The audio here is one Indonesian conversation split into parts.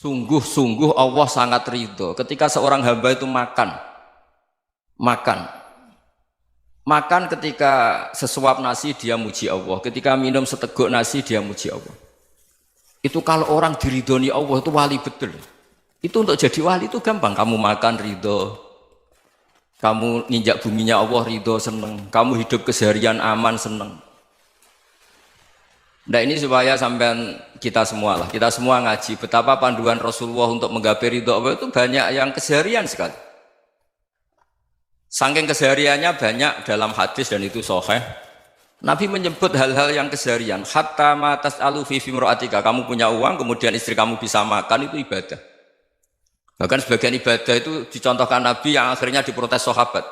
Sungguh-sungguh Allah sangat ridho ketika seorang hamba itu makan makan ketika sesuap nasi dia muji Allah, ketika minum seteguk nasi dia muji Allah. Itu kalau orang diridhoni Allah itu wali betul. Itu untuk jadi wali itu gampang, kamu makan ridho, kamu nginjak buminya Allah ridho seneng, kamu hidup keseharian aman seneng. Nah ini supaya sampean kita semua ngaji betapa panduan Rasulullah untuk menggapai ridho Allah itu banyak yang keseharian sekali. Saking kesehariannya banyak dalam hadis dan itu sahih. Nabi menyebut hal-hal yang keseharian. Hatta ma tas'alu fi fimra'atika, kamu punya uang kemudian istri kamu bisa makan itu ibadah. Bahkan sebagian ibadah itu dicontohkan Nabi yang akhirnya diprotes sahabat.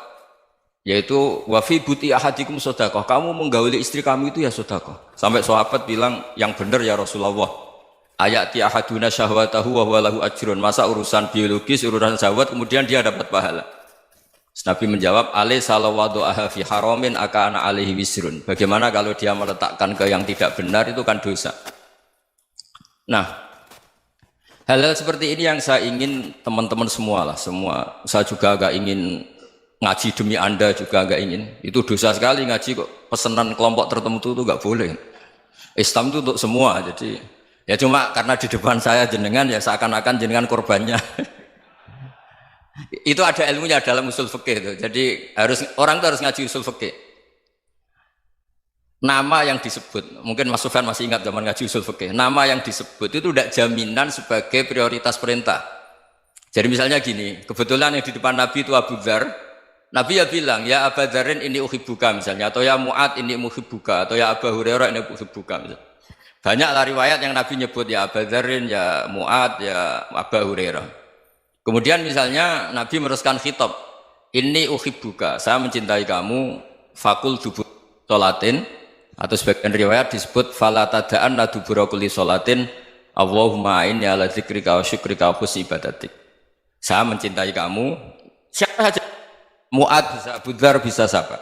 Yaitu wa fi buti ahadikum sedekah, kamu menggauli istri kamu itu ya sedekah. Sampai sahabat bilang yang benar ya Rasulullah. Ayati ahaduna syahwatahu wa huwa lahu ajrun. Masa urusan biologis, urusan syahwat kemudian dia dapat pahala. Nabi menjawab, alaysa law wada'aha fi haramin akana alaihi wisrun. Bagaimana kalau dia meletakkan ke yang tidak benar itu kan dosa. Nah, hal-hal seperti ini yang saya ingin teman-teman semua lah, semua. Saya juga agak ingin ngaji demi Anda juga agak ingin. Itu dosa sekali ngaji kok pesanan kelompok tertentu itu enggak boleh. Islam itu untuk semua. Jadi ya cuma karena di depan saya jenengan ya seakan-akan jenengan korbannya. Itu ada ilmunya dalam usul fikih itu. Jadi orang itu harus ngaji usul fikih. Nama yang disebut, mungkin Mas Sufyan masih ingat zaman ngaji usul fikih. Nama yang disebut itu tidak jaminan sebagai prioritas perintah. Jadi misalnya gini, kebetulan yang di depan Nabi itu Abu Dzar. Nabi ya bilang, ya Abu Dzarin ini uhibbuka misalnya, atau ya Mu'ad ini uhibbuka, atau ya Abu Hurairah ini uhibbuka misalnya. Banyaklah riwayat yang Nabi nyebut ya Abu Dzarin, ya Mu'ad, ya Abu Hurairah. Kemudian misalnya Nabi meneruskan khitab, ini uhibbuka, saya mencintai kamu, fakul dubur sholatin, atau sebagian riwayat disebut fala tada'anna dubura kulli sholatin, Allahumma inni ala dzikrika wa syukrika wa husni ibadatik. Saya mencintai kamu, siapa saja, Mu'ad bisa, Abu Dzar bisa siapa.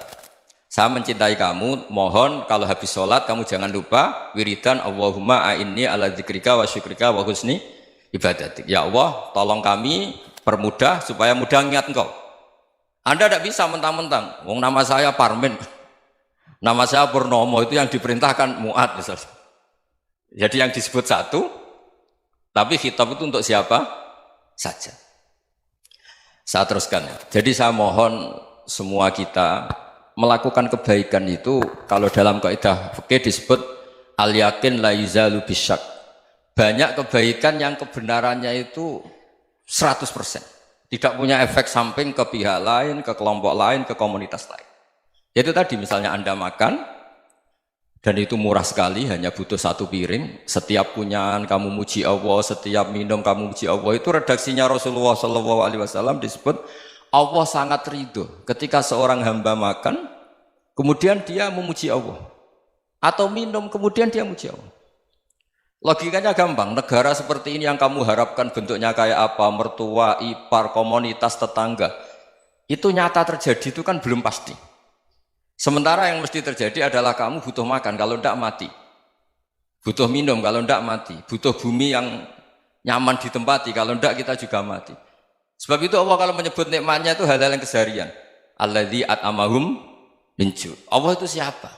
Saya mencintai kamu, mohon kalau habis sholat kamu jangan lupa wiridan Allahumma inni ala dzikrika wa syukrika wa husni ibadatik. Ya Allah, tolong kami permudah supaya mudah ingat Engkau. Anda tidak bisa mentang-mentang, wong nama saya Parmin, nama saya Purnomo, itu yang diperintahkan Mu'ad misalnya. Jadi yang disebut satu, tapi khitab itu untuk siapa saja. Saya teruskan. Jadi saya mohon semua kita melakukan kebaikan itu, kalau dalam kaidah fikih disebut al yakin la yuzalu bisyak. Banyak kebaikan yang kebenarannya itu 100%. Tidak punya efek samping ke pihak lain, ke kelompok lain, ke komunitas lain. Itu tadi misalnya Anda makan, dan itu murah sekali, hanya butuh satu piring. Setiap punyaan kamu muji Allah, setiap minum kamu muji Allah. Itu redaksinya Rasulullah SAW disebut, Allah sangat ridho ketika seorang hamba makan, kemudian dia memuji Allah. Atau minum, kemudian dia muji Allah. Logikanya gampang, negara seperti ini yang kamu harapkan bentuknya kayak apa, mertua, ipar, komunitas, tetangga, itu nyata terjadi itu kan belum pasti. Sementara yang mesti terjadi adalah kamu butuh makan, kalau tidak mati. Butuh minum, kalau tidak mati. Butuh bumi yang nyaman ditempati, kalau tidak kita juga mati. Sebab itu Allah kalau menyebut nikmatnya itu hal-hal yang keseharian. Alladzi at'amahum min ju'. Allah itu siapa?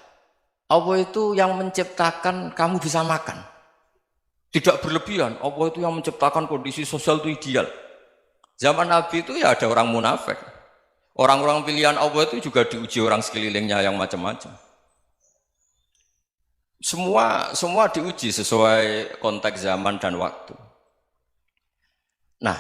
Allah itu yang menciptakan kamu bisa makan. Tidak berlebihan, Allah itu yang menciptakan kondisi sosial itu ideal. Zaman Nabi itu ya ada orang munafik. Orang-orang pilihan Allah itu juga diuji orang sekelilingnya yang macam-macam. Semua diuji sesuai konteks zaman dan waktu. Nah,